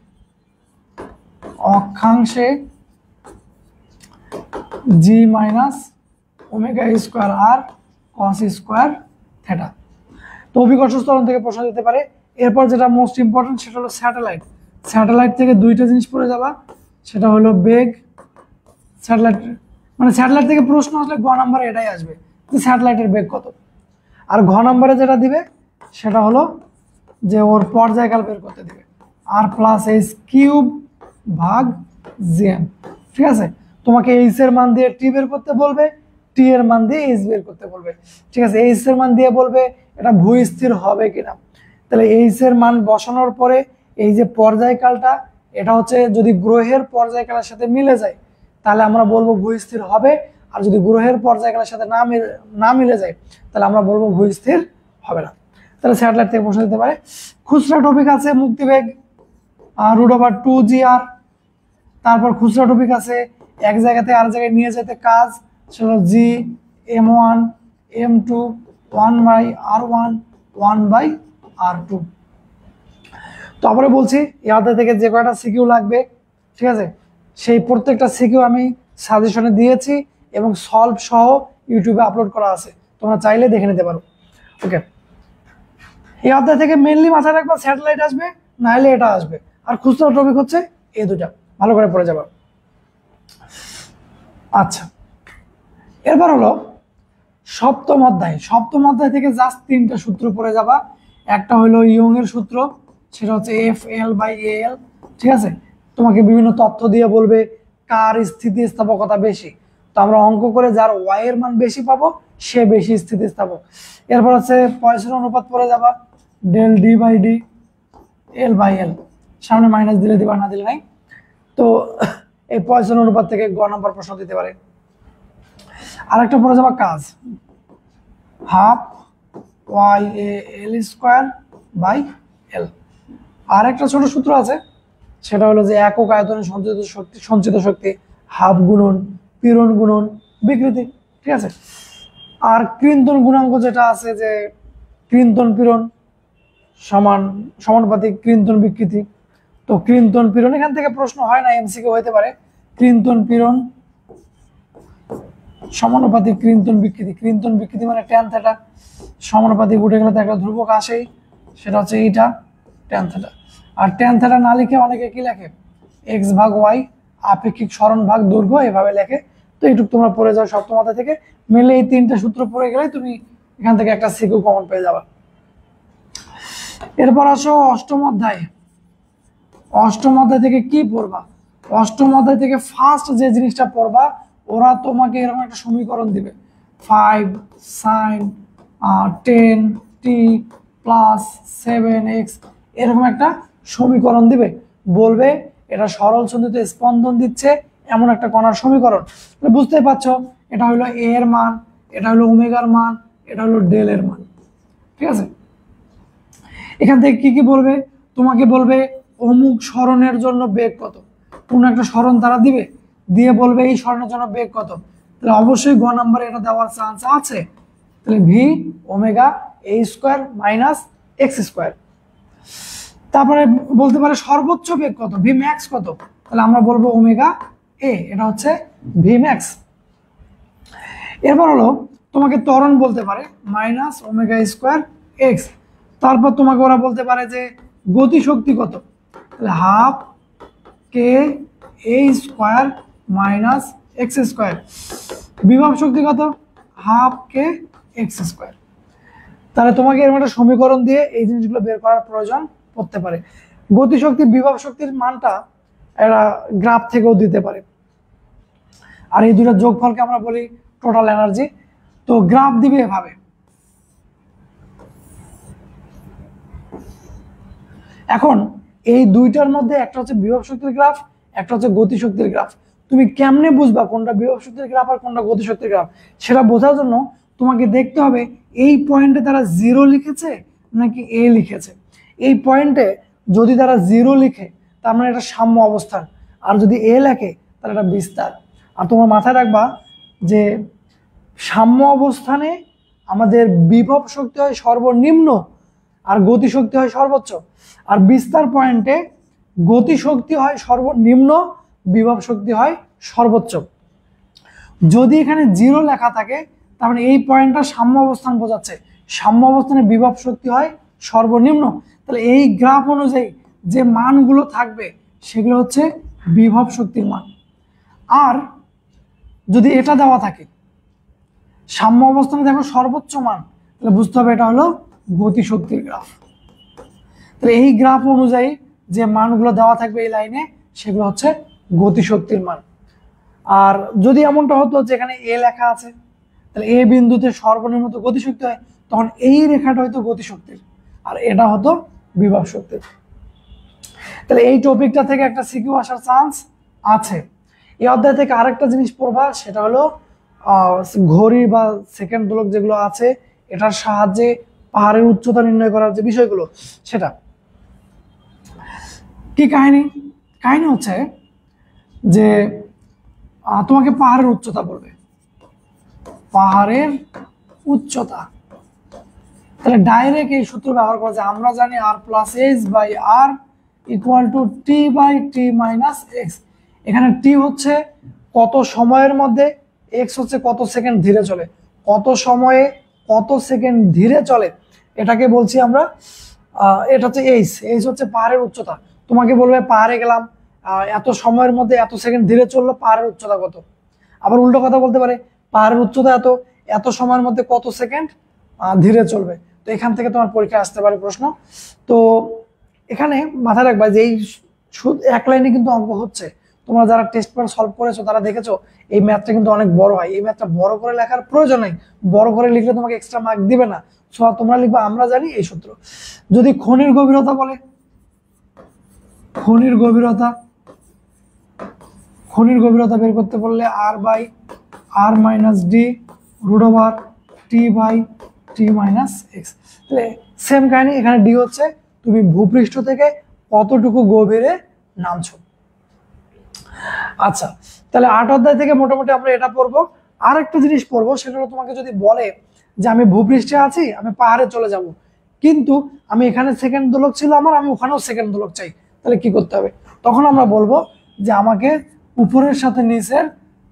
অক্ষাংশে G minus omega square R cos square theta. তো অভিকর্ষজ ত্বরণ থেকে প্রশ্ন দিতে পারে। এরপর যেটা মোস্ট ইম্পর্টেন্ট সেটা হলো স্যাটেলাইট। স্যাটেলাইট থেকে দুইটা জিনিস পড়ে যাবা, সেটা হলো বেগ। স্যাটেলাইট মানে স্যাটেলাইট থেকে প্রশ্ন আসলে গ নাম্বারে এটাই আসবে যে স্যাটেলাইটের বেগ কত, আর ঘ নাম্বারে যেটা দিবে সেটা হলো যে ওর পর্যায়কাল বের করতে দিবে, R প্লাস H কিউব ভাগ জিএম। ঠিক আছে, তোমাকে এইচ এর মান দিয়ে টি বের করতে বলবে, টি এর মান দিয়ে এইচ বের করতে বলবে। ঠিক আছে, এইচ এর মান দিয়ে বলবে এটা ভূস্থির হবে কিনা। তাহলে এইচ এর মান বসানোর পরে এই যে পর্যায়কালটা, এটা হচ্ছে যদি গ্রহের পর্যায়কালের সাথে মিলে যায় তাহলে আমরা বলবো ভূস্থির হবে, আর যদি গ্রহের পর্যায়কালের সাথে না মিলে যায় তাহলে আমরা বলবো ভূস্থির হবে না। তাহলে স্যাটেলাইট থেকে প্রশ্ন দিতে পারে। খুচরা টপিক আছে মুক্তিবেগ √2 GR। তারপর খুচরা টপিক আছে এক জায়গাতে আর জায়গায় নিয়ে যেতে কাজ, সেটা G(m1 m2 1/r1 1/r2)। তারপরে বলছি ইয়াদের থেকে যে কয়টা সিকিউ লাগবে, ঠিক আছে, সেই প্রত্যেকটা সিকিউ আমি সাজেশনে দিয়েছি এবং সলভ সহ ইউটিউবে আপলোড করা আছে, তোমরা চাইলে দেখে নিতে পারো। ওকে, এই অধ্যায় থেকে মেনলি মাথায় রাখবা স্যাটেলাইট আসবে, নাহলে এটা আসবে, আর খুচরা টপিক হচ্ছে এই দুটা, ভালো করে পড়ে যাবা। আচ্ছা, এরপর হলো সপ্তম অধ্যায়। সপ্তম অধ্যায় থেকে জাস্ট 3টা সূত্র পড়ে যাবা। একটা হলো ইয়ং এর সূত্র, সেটা হচ্ছে FL/AL। ঠিক আছে, তোমাকে বিভিন্ন তথ্য দিয়ে বলবে কার স্থিতিস্থাপকতা বেশি, তো আমরা অঙ্ক করে যার ওয়াই এর মান বেশি পাবো সে বেশি স্থিতিস্থাপক। এরপর হচ্ছে পয়সন অনুপাত পড়ে যাবা, del D/D L/L, সামনে মাইনাস দিলে দিবা, না দিলে নাই। তো এই পয়সন অনুপাত থেকে গ নাম্বার প্রশ্ন দিতে পারে। আরেকটা পড়ে যাবা কাজ, ½ YAL²/L। আর একটা ছোট সূত্র আছে, সেটা হলো যে একক আয়তনে সঞ্চিত শক্তি হাফ গুণন পীড়ন গুণন বিকৃতি। ঠিক আছে, আর কৃন্তন গুণাঙ্ক যেটা আছে যে কৃন্তন পীড়ন সমানুপাতিক কৃন্তন বিকৃতি। তো কৃন্তন পীড়ন এখান থেকে প্রশ্ন হয় না, এমসিকিউ হইতে পারে। কৃন্তন পীড়ন সমানুপাতিক কৃন্তন বিকৃতি, কৃন্তন বিকৃতি মানে ট্যান থিটা, সমানুপাতিক উঠে গেলে তো একটা ধ্রুবক আসেই, সেটা হচ্ছে এইটা ট্যান থিটা। আর ট্যান থিটা না লিখে অনেকে কি লেখে x/y আপেক্ষিক সরণ ভাগ দৈর্ঘ্য, এভাবে লেখে। তো এইটুকু তোমরা পড়ে যাও সপ্তম অধ্যায় থেকে, মিলে এই 3টা সূত্র পড়ে গেলে তুমি এখান থেকে একটা সিকিউ কমন পেয়ে যাবা। এরপর আসো অষ্টম অধ্যায়। অষ্টম অধ্যায় থেকে কি পড়বা? অষ্টম অধ্যায় থেকে ফার্স্ট যে জিনিসটা পড়বা, ওরা তোমাকে এরকম একটা সমীকরণ দিবে, 5 sin 10t + 7x, এরকম একটা সমীকরণ দিবে, বলবে এটা সরল সন্ধিত স্পন্দন দিচ্ছে এমন একটা কণার সমীকরণ। বুঝতেই পারছো, এটা হলো এ এর মান, এটা হলো ওমেগার মান, এটা হলো ডেল এর মান। ঠিক আছে, এখান থেকে কি কি বলবে? তোমাকে বলবে অমুক সরণের জন্য বেগ কত, কোন একটা সরণ তারা দিবে, দিয়ে বলবে এই সরণের জন্য বেগ কত। তাহলে অবশ্যই গ নাম্বারে এটা দেওয়ার চান্স আছে। তাহলে v(ω)a² - x²। তারপরে বলতে পারে সর্বোচ্চ বেগ কত, Vmax কত, তাহলে আমরা বলবো ω a, এটা হচ্ছে Vmax। এরপর হলো তোমাকে ত্বরণ বলতে পারে -ω²x। তারপর তোমাকে ওরা বলতে পারে যে গতিশক্তি কত, তাহলে ½ k a² - x²। বিভব শক্তি কত, ½ k x²। তাহলে তোমাকে এরকম একটা সমীকরণ দিয়ে এই জিনিসগুলো বের করার প্রয়োজন পড়তে পারে। গতিশক্তি বিভব শক্তির মানটা এরা গ্রাফ থেকেও দিতে পারে, আর এই দুটো যোগফলকে আমরা বলি টোটাল এনার্জি। তো গ্রাফ দিবে এভাবে, এখন এই দুইটার মধ্যে একটা হচ্ছে বিভব শক্তির গ্রাফ, একটা হচ্ছে গতিশক্তির গ্রাফ। তুমি কেমনে বুঝবা কোনটা বিভব শক্তির গ্রাফ আর কোনটা গতিশক্তির গ্রাফ? সেটা বোঝার জন্য তোমাকে দেখতে হবে এই পয়েন্টে তারা 0 লিখেছে নাকি a লিখেছে। এই পয়েন্টে যদি তারা 0 লিখে তার মানে এটা সাম্য অবস্থান, আর যদি a লেখে তাহলে এটা বিস্তার। আর তোমরা মাথায় রাখবা যে সাম্য অবস্থানে আমাদের বিভব শক্তি হয় সর্বনিম্ন আর গতিশক্তি হয় সর্বোচ্চ, আর বিস্তার পয়েন্টে গতিশক্তি হয় সর্বনিম্ন, বিভব শক্তি হয় সর্বোচ্চ। যদি এখানে 0 লেখা থাকে তার মানে এই পয়েন্টটা সাম্য অবস্থান বোঝাচ্ছে, সাম্য অবস্থানে বিভব শক্তি হয় সর্বনিম্ন। তাহলে এই গ্রাফ অনুযায়ী যে মানগুলো থাকবে সেগুলো হচ্ছে বিভব শক্তির মান। আর যদি এটা দেওয়া থাকে সাম্য অবস্থানে দেখো সর্বোচ্চ মান, তাহলে বুঝতে হবে এটা হলো গতিশক্তির গ্রাফ। তাহলে এই গ্রাফ অনুযায়ী যে মানগুলো দেওয়া থাকবে এই লাইনে সেগুলো হচ্ছে গতিশক্তির মান। আর যদি এমনটা হতো যেখানে এ লেখা আছে, তাহলে এ বিন্দুতে সর্বনিম্ন গতিশক্তি হয়, তখন এই রেখাটা হয়তো গতিশক্তির আর এটা হতো বিভব শক্তির। তাহলে এই টপিকটা থেকে একটা সিকিউ আসার চান্স আছে। এই অধ্যায় থেকে আরেকটা জিনিস পড়বা, সেটা হলো ঘড়ি বা সেকেন্ড দোলক যেগুলো আছে এটার সাহায্যে পাহাড়ের উচ্চতা নির্ণয় করার যে বিষয়গুলো, সেটা কি কাহিনী হচ্ছে যে তোমাকে পাহাড়ের উচ্চতা বলবে, পাহাড়ের উচ্চতা। তাহলে ডাইরেক্ট এই সূত্র ব্যবহার করা যায়। আমরা জানি r plus h by r equal to t by t minus x. এখানে টি হচ্ছে কত সময়ের মধ্যে, এক্স হচ্ছে কত সেকেন্ড ধীরে চলে, কত সময়ে কত সেকেন্ড ধীরে চলে এটাকে বলছি আমরা, এটা হচ্ছে এইচ হচ্ছে পাহাড়ের উচ্চতা। তোমাকে বলবে পাহাড়ে গেলাম, এত সময়ের মধ্যে এত সেকেন্ড ধীরে চললো, পাহাড়ের উচ্চতা কত। আবার উল্টো কথা বলতে পারে পাহাড়ের উচ্চতা এত, এত সময়ের মধ্যে কত সেকেন্ড ধীরে চলবে। তো এখান থেকে তোমার পরীক্ষা আসতে পারে প্রশ্ন। তো এখানে মাথায় রাখবা যে এই এক লাইনে কিন্তু অঙ্ক হচ্ছে। তোমরা যারা টেস্ট পেপার সলভ করেছো তারা দেখেছো এই ম্যাথটা কিন্তু অনেক বড় হয়। এই ম্যাথটা বড় করে লেখার প্রয়োজন নেই, বড় করে লিখলে তোমাকে এক্সট্রা মার্ক দিবে না। সো তোমরা লিখবা আমরা জানি এই সূত্র। যদি খনির গভীরতা বলে, খনির গভীরতা বের করতে বললে r by r minus d root over t by t minus x. তাহলে সেম কাহিনী, এখানে ডি হচ্ছে তুমি ভূপৃষ্ঠ থেকে কতটুকু গভীরে নামছো। আচ্ছা, তাহলে 8 অধ্যায় থেকে মোটামুটি আমরা এটা পড়বো। আর একটা জিনিস পড়বো, সেটা হলো তোমাকে যদি বলে যে আমি ভূপৃষ্ঠে আছি, আমি পাহাড়ে চলে যাব, কিন্তু আমি এখানে সেকেন্ড দোলক ছিল আমার, আমি ওখানেও সেকেন্ড দোলক চাই, তাহলে কি করতে হবে? তখন আমরা বলবো যে আমাকে উপরের সাথে নিচের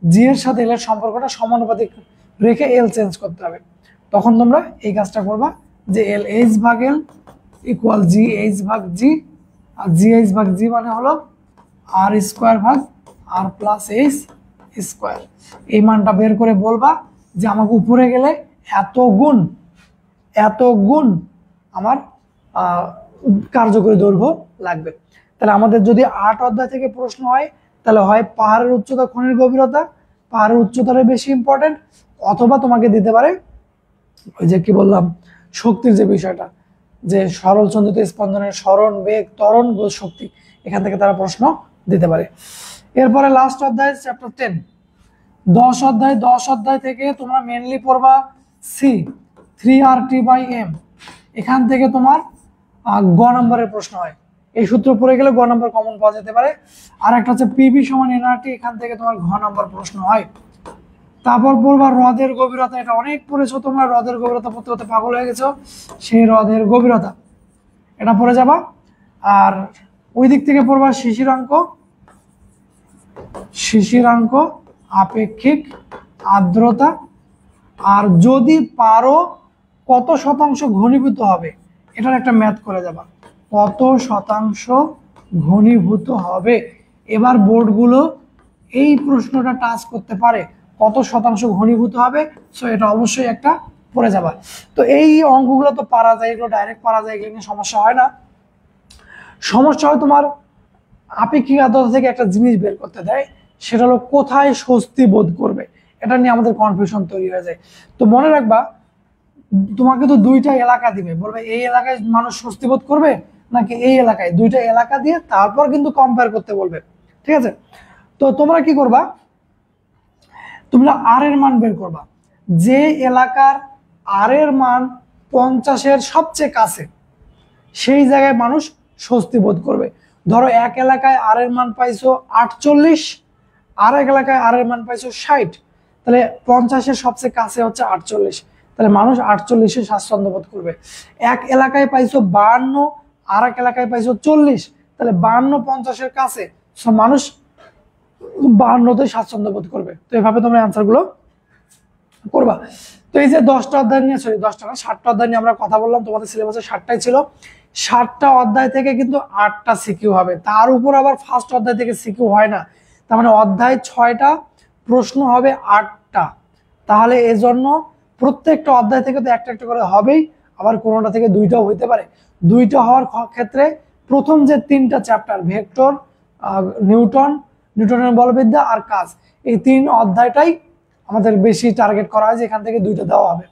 জি এর সাথে এল এর সম্পর্কটা সমানুপাতিক রেখে এল চেঞ্জ করতে হবে। তখন তোমরা এই কাজটা করবা যে এল এইচ ভাগ এল ইকুয়াল জি এইচ ভাগ জি, আর জি এইচ ভাগ জি মানে হলো আর স্কোয়ার ভাগ আর প্লাস এইচ স্কোয়ার। এই মানটা বের করে বলবা যে আমাকে উপরে গেলে এত গুণ আমার কার্যকরী দৈর্ঘ্য লাগবে। তাহলে আমাদের যদি 8 অধ্যায় থেকে প্রশ্ন হয়, তাহলে হয় পাহাড়ের উচ্চতা, খনির গভীরতা, পাহাড়ের উচ্চতাটাই বেশি ইম্পর্টেন্ট, অথবা তোমাকে দিতে পারে ওই যে কি বললাম শক্তির যে বিষয়টা, যে সরল চন্দ্রিত স্পন্দনের স্মরণ বেগ ত্বরণ শক্তি, এখান থেকে তারা প্রশ্ন দিতে পারে। এরপরে লাস্ট অধ্যায় চ্যাপ্টার 10 10 অধ্যায় থেকে তোমরা মেনলি পড়বা সি 3RT/m। এখান থেকে তোমার গ নম্বরের প্রশ্ন হয়, এই সূত্র পড়ে গেলে গ নম্বর কমন পাওয়া যেতে পারে। আর একটা হচ্ছে পিভি সমান এনআরটি, এখান থেকে তোমার ঘ নম্বর প্রশ্ন হয়। তারপর পড়বা হ্রদের গভীরতা, এটা অনেক পড়েছো তোমরা, হ্রদের গভীরতা পড়তে পড়তে পাগল হয়ে গেছো, সেই হ্রদের গভীরতা এটা পড়ে যাবা। আর ওই দিক থেকে পড়বা শিশিরাঙ্ক আপেক্ষিক আর্দ্রতা, আর যদি পারো কত শতাংশ ঘনীভূত হবে, এটার একটা ম্যাথ করে যাবা, কত শতাংশ ঘনীভূত হবে। এবার বোর্ডগুলো এই প্রশ্নটা টাচ করতে পারে, কত শতাংশ ঘনীভূত হবে, সো এটা অবশ্যই একটা পড়ে যাবা। তো এই অঙ্কগুলো তো পারা যায়, এগুলো ডাইরেক্ট পারা যায়, এগুলো নিয়ে সমস্যা হয় না। সমস্যা হয় তোমার আপেক্ষিক আর্দ্রতা থেকে একটা জিনিস বের করতে দেয়, সেটা হলো কোথায় স্বস্তি বোধ করবে, এটা নিয়ে আমাদের কনফিউশন তৈরি হয়ে যায়। তো মনে রাখবা তোমাকে তো দুইটা এলাকা দিবে, বলবে এই এলাকায় মানুষ স্বস্তি বোধ করবে নাকি এই এলাকায়, দুইটা এলাকা দিয়ে তারপর কিন্তু কম্পেয়ার করতে বলবে, ঠিক আছে? তো তোমরা কি করবা, তোমরা আর এর মান বের করবা, যে এলাকার আর এর মান 50-এর সবচেয়ে কাছে সেই জায়গায় মানুষ স্বস্তি বোধ করবে। ধরো এক এলাকায় আর এর মান পাইছো 48, আর এক এলাকায় আর এর মান পাইছো 60, তাহলে 50-এর সবচেয়ে কাছে হচ্ছে 48, তাহলে মানুষ 48-এ স্বাচ্ছন্দ্য বোধ করবে। এক এলাকায় পাইছো 52, আর এক এলাকায় পাইছো 40, তাহলে 52 50-এর কাছে, সব মানুষ 52-তে স্বাচ্ছন্দ্য বোধ করবে। তো এভাবে তোমরা অ্যান্সার গুলো করবা। তো এই যে 10টা অধ্যায় নিয়ে, সরি 10টা না 7টা অধ্যায় নিয়ে আমরা কথা বললাম, তোমাদের সিলেবাসে 7টাই ছিল। 7টা অধ্যায় থেকে কিন্তু 8টা সিকিউ হবে, তার উপর আবার ফার্স্ট অধ্যায় থেকে সিকিউ হয় না, তার মানে অধ্যায় 6টা প্রশ্ন হবে 8টা। তাহলে এজন্য প্রত্যেকটা অধ্যায় থেকে তো একটা একটা করে হবেই, আবার কোনোটা থেকে 2টাও হইতে পারে। 2টা হওয়ার ক্ষেত্রে প্রথম যে 3টা চ্যাপ্টার ভেক্টর, নিউটন, নিউটনের বলবিদ্যা আর কাজ, এই 3 অধ্যায়টাই আমাদের বেশি টার্গেট করা হয় যে এখান থেকে 2টা দেওয়া হবে।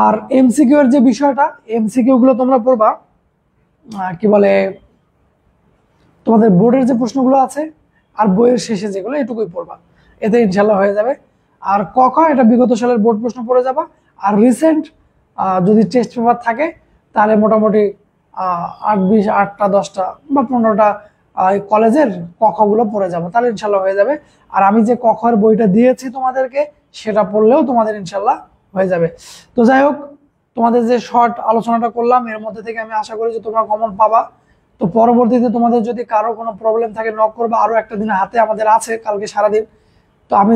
আর এমসিকিউ এর যে বিষয়টা, এমসিকিউ গুলো তোমরা পড়বা কি বলে তোমাদের বোর্ডের যে প্রশ্নগুলো আছে আর বইয়ের শেষে যেগুলো এটুকুই পড়বা, এতে ইনশাল্লাহ হয়ে যাবে। আর ক এটা বিগত সালের বোর্ড প্রশ্ন পড়ে যাবা। আর রিসেন্ট যদি টেস্ট পেপার থাকে তাহলে মোটামুটি 8-20 8টা 10টা বা 15টা কলেজের গুলো পড়ে যাবো, তাহলে ইনশাল্লাহ হয়ে যাবে। আর আমি যে এর বইটা দিয়েছি তোমাদেরকে সেটা পড়লেও তোমাদের ইনশাল্লাহ হয়ে যাবে। তো যাই হোক, তোমাদের যে শর্ট আলোচনাটা করলাম এর মধ্যে থেকে আমি আশা করি যে তোমরা কমন পাবা। তো পরবর্তীতে তোমাদের যদি কারো কোনো প্রবলেম থাকে নক করবা, আরো একটা দিন হাতে আমাদের আছে, কালকে সারাদিন। তো আমি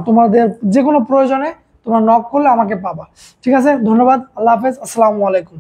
তোমাদের যে কোনো প্রয়োজনে তোমরা নক করলে আমাকে পাবা। ঠিক আছে, ধন্যবাদ, আল্লাহ হাফেজ, আসসালামু আলাইকুম।